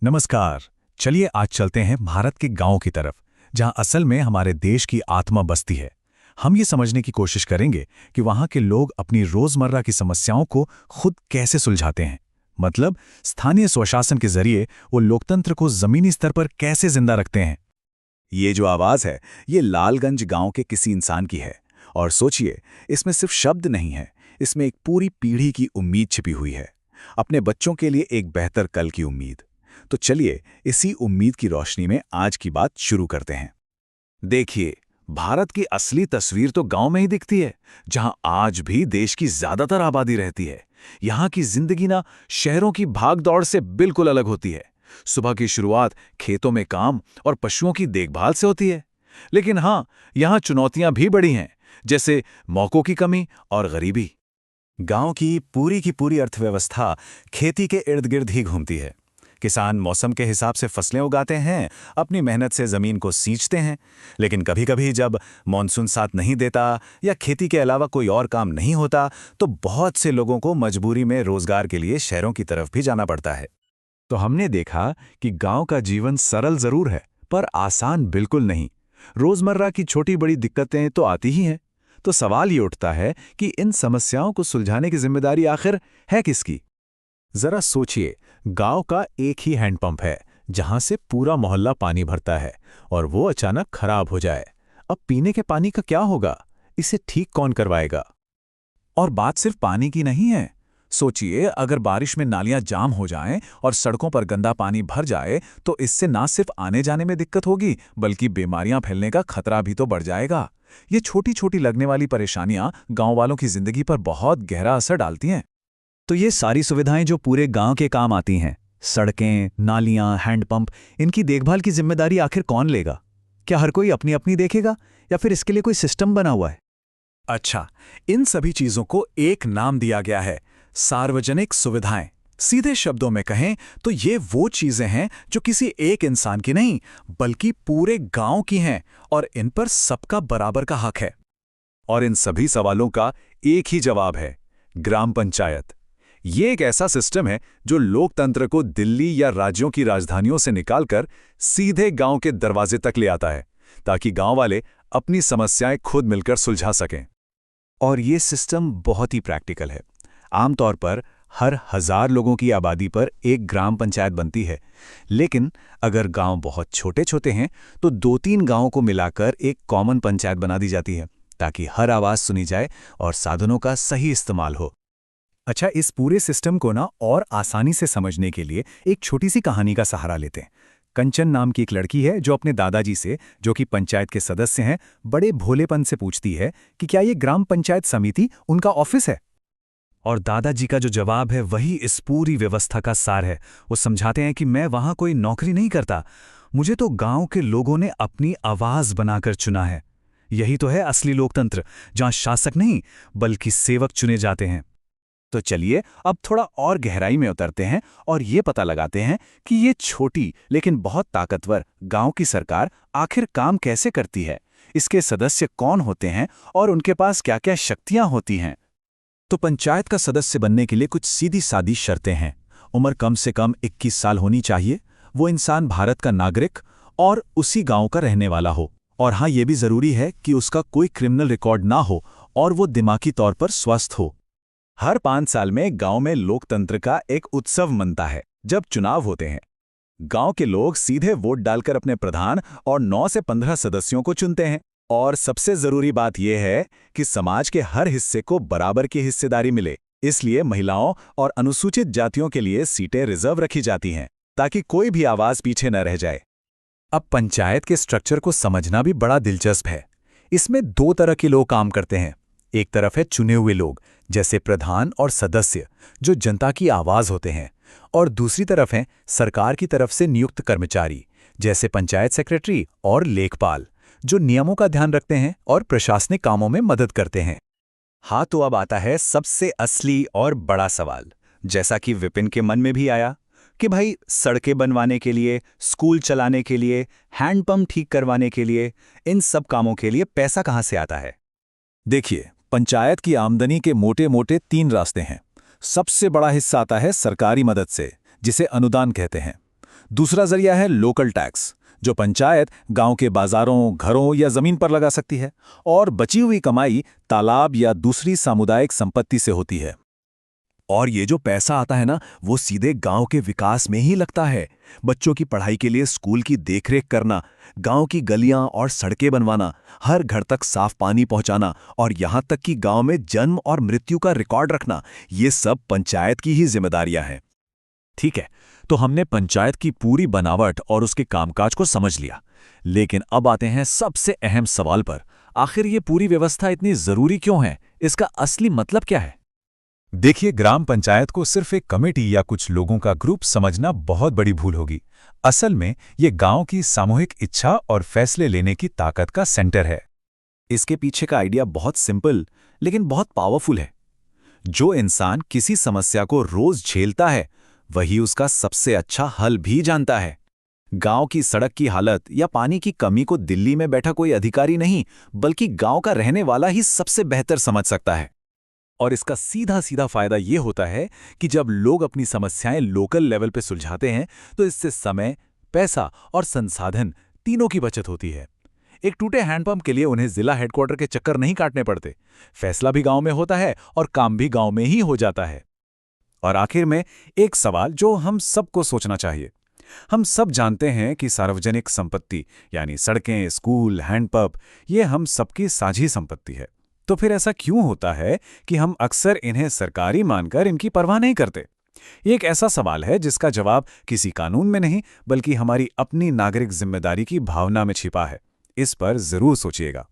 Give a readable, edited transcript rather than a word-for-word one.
नमस्कार। चलिए आज चलते हैं भारत के गांव की तरफ, जहां असल में हमारे देश की आत्मा बसती है। हम ये समझने की कोशिश करेंगे कि वहां के लोग अपनी रोजमर्रा की समस्याओं को खुद कैसे सुलझाते हैं। मतलब स्थानीय स्वशासन के जरिए वो लोकतंत्र को जमीनी स्तर पर कैसे जिंदा रखते हैं। ये जो आवाज है, ये लालगंज गांव के किसी इंसान की है। और सोचिए, इसमें सिर्फ शब्द नहीं है, इसमें एक पूरी पीढ़ी की उम्मीद छिपी हुई है। अपने बच्चों के लिए एक बेहतर कल की उम्मीद। तो चलिए इसी उम्मीद की रोशनी में आज की बात शुरू करते हैं। देखिए, भारत की असली तस्वीर तो गांव में ही दिखती है, जहां आज भी देश की ज्यादातर आबादी रहती है। यहां की जिंदगी ना शहरों की भागदौड़ से बिल्कुल अलग होती है। सुबह की शुरुआत खेतों में काम और पशुओं की देखभाल से होती है। लेकिन हाँ, यहां चुनौतियां भी बड़ी हैं, जैसे मौकों की कमी और गरीबी। गांव की पूरी अर्थव्यवस्था खेती के इर्द गिर्द ही घूमती है। किसान मौसम के हिसाब से फसलें उगाते हैं, अपनी मेहनत से जमीन को सींचते हैं। लेकिन कभी-कभी जब मॉनसून साथ नहीं देता या खेती के अलावा कोई और काम नहीं होता, तो बहुत से लोगों को मजबूरी में रोजगार के लिए शहरों की तरफ भी जाना पड़ता है। तो हमने देखा कि गांव का जीवन सरल जरूर है, पर आसान बिल्कुल नहीं। रोजमर्रा की छोटी बड़ी दिक्कतें तो आती ही हैं। तो सवाल ये उठता है कि इन समस्याओं को सुलझाने की जिम्मेदारी आखिर है किसकी। जरा सोचिए, गांव का एक ही हैंडपंप है जहां से पूरा मोहल्ला पानी भरता है, और वो अचानक खराब हो जाए। अब पीने के पानी का क्या होगा? इसे ठीक कौन करवाएगा? और बात सिर्फ पानी की नहीं है। सोचिए, अगर बारिश में नालियां जाम हो जाएं और सड़कों पर गंदा पानी भर जाए, तो इससे ना सिर्फ आने जाने में दिक्कत होगी, बल्कि बीमारियां फैलने का खतरा भी तो बढ़ जाएगा। ये छोटी छोटी लगने वाली परेशानियां गांव वालों की जिंदगी पर बहुत गहरा असर डालती हैं। तो ये सारी सुविधाएं जो पूरे गांव के काम आती हैं, सड़कें, नालियां, हैंडपंप, इनकी देखभाल की जिम्मेदारी आखिर कौन लेगा? क्या हर कोई अपनी अपनी देखेगा, या फिर इसके लिए कोई सिस्टम बना हुआ है? अच्छा, इन सभी चीजों को एक नाम दिया गया है, सार्वजनिक सुविधाएं। सीधे शब्दों में कहें तो ये वो चीजें हैं जो किसी एक इंसान की नहीं, बल्कि पूरे गांव की हैं, और इन पर सबका बराबर का हक है। और इन सभी सवालों का एक ही जवाब है: ग्राम पंचायत। ये एक ऐसा सिस्टम है जो लोकतंत्र को दिल्ली या राज्यों की राजधानियों से निकालकर सीधे गांव के दरवाजे तक ले आता है, ताकि गांव वाले अपनी समस्याएं खुद मिलकर सुलझा सकें। और ये सिस्टम बहुत ही प्रैक्टिकल है। आमतौर पर हर 1000 लोगों की आबादी पर एक ग्राम पंचायत बनती है। लेकिन अगर गांव बहुत छोटे छोटे हैं, तो 2-3 गांवों को मिलाकर एक कॉमन पंचायत बना दी जाती है, ताकि हर आवाज सुनी जाए और साधनों का सही इस्तेमाल हो। अच्छा, इस पूरे सिस्टम को ना और आसानी से समझने के लिए एक छोटी सी कहानी का सहारा लेते हैं। कंचन नाम की एक लड़की है जो अपने दादाजी से, जो कि पंचायत के सदस्य हैं, बड़े भोलेपन से पूछती है कि क्या ये ग्राम पंचायत समिति उनका ऑफिस है। और दादाजी का जो जवाब है वही इस पूरी व्यवस्था का सार है। वो समझाते हैं कि मैं वहां कोई नौकरी नहीं करता, मुझे तो गांव के लोगों ने अपनी आवाज बनाकर चुना है। यही तो है असली लोकतंत्र, जहां शासक नहीं बल्कि सेवक चुने जाते हैं। तो चलिए अब थोड़ा और गहराई में उतरते हैं और ये पता लगाते हैं कि ये छोटी लेकिन बहुत ताकतवर गांव की सरकार आखिर काम कैसे करती है, इसके सदस्य कौन होते हैं और उनके पास क्या-क्या शक्तियां होती हैं। तो पंचायत का सदस्य बनने के लिए कुछ सीधी सादी शर्तें हैं। उम्र कम से कम 21 साल होनी चाहिए। वो इंसान भारत का नागरिक और उसी गांव का रहने वाला हो। और हाँ, ये भी जरूरी है कि उसका कोई क्रिमिनल रिकॉर्ड ना हो और वो दिमागी तौर पर स्वस्थ हो। हर 5 साल में गांव में लोकतंत्र का एक उत्सव मनता है। जब चुनाव होते हैं, गांव के लोग सीधे वोट डालकर अपने प्रधान और 9 से 15 सदस्यों को चुनते हैं। और सबसे जरूरी बात यह है कि समाज के हर हिस्से को बराबर की हिस्सेदारी मिले। इसलिए महिलाओं और अनुसूचित जातियों के लिए सीटें रिजर्व रखी जाती हैं, ताकि कोई भी आवाज पीछे न रह जाए। अब पंचायत के स्ट्रक्चर को समझना भी बड़ा दिलचस्प है। इसमें 2 तरह के लोग काम करते हैं। एक तरफ है चुने हुए लोग, जैसे प्रधान और सदस्य, जो जनता की आवाज होते हैं। और दूसरी तरफ हैं सरकार की तरफ से नियुक्त कर्मचारी, जैसे पंचायत सेक्रेटरी और लेखपाल, जो नियमों का ध्यान रखते हैं और प्रशासनिक कामों में मदद करते हैं। हाँ, तो अब आता है सबसे असली और बड़ा सवाल, जैसा कि विपिन के मन में भी आया, कि भाई सड़कें बनवाने के लिए, स्कूल चलाने के लिए, हैंडपंप ठीक करवाने के लिए, इन सब कामों के लिए पैसा कहाँ से आता है? देखिए, पंचायत की आमदनी के मोटे मोटे 3 रास्ते हैं। सबसे बड़ा हिस्सा आता है सरकारी मदद से, जिसे अनुदान कहते हैं। दूसरा जरिया है लोकल टैक्स, जो पंचायत गांव के बाजारों, घरों या जमीन पर लगा सकती है, और बची हुई कमाई तालाब या दूसरी सामुदायिक संपत्ति से होती है। और ये जो पैसा आता है ना, वो सीधे गांव के विकास में ही लगता है। बच्चों की पढ़ाई के लिए स्कूल की देखरेख करना, गांव की गलियां और सड़कें बनवाना, हर घर तक साफ पानी पहुंचाना और यहां तक कि गांव में जन्म और मृत्यु का रिकॉर्ड रखना, ये सब पंचायत की ही जिम्मेदारियां हैं। ठीक है, तो हमने पंचायत की पूरी बनावट और उसके कामकाज को समझ लिया। लेकिन अब आते हैं सबसे अहम सवाल पर। आखिर ये पूरी व्यवस्था इतनी जरूरी क्यों है? इसका असली मतलब क्या है? देखिए, ग्राम पंचायत को सिर्फ एक कमेटी या कुछ लोगों का ग्रुप समझना बहुत बड़ी भूल होगी। असल में ये गांव की सामूहिक इच्छा और फैसले लेने की ताकत का सेंटर है। इसके पीछे का आइडिया बहुत सिंपल लेकिन बहुत पावरफुल है। जो इंसान किसी समस्या को रोज झेलता है, वही उसका सबसे अच्छा हल भी जानता है। गांव की सड़क की हालत या पानी की कमी को दिल्ली में बैठा कोई अधिकारी नहीं, बल्कि गांव का रहने वाला ही सबसे बेहतर समझ सकता है। और इसका सीधा सीधा फायदा ये होता है कि जब लोग अपनी समस्याएं लोकल लेवल पे सुलझाते हैं, तो इससे समय, पैसा और संसाधन तीनों की बचत होती है। एक टूटे हैंडपंप के लिए उन्हें जिला हेडक्वार्टर के चक्कर नहीं काटने पड़ते। फैसला भी गांव में होता है और काम भी गांव में ही हो जाता है। और आखिर में एक सवाल जो हम सबको सोचना चाहिए। हम सब जानते हैं कि सार्वजनिक संपत्ति यानी सड़कें, स्कूल, हैंडपंप, ये हम सबकी साझी संपत्ति है। तो फिर ऐसा क्यों होता है कि हम अक्सर इन्हें सरकारी मानकर इनकी परवाह नहीं करते? ये एक ऐसा सवाल है जिसका जवाब किसी कानून में नहीं, बल्कि हमारी अपनी नागरिक जिम्मेदारी की भावना में छिपा है। इस पर जरूर सोचिएगा।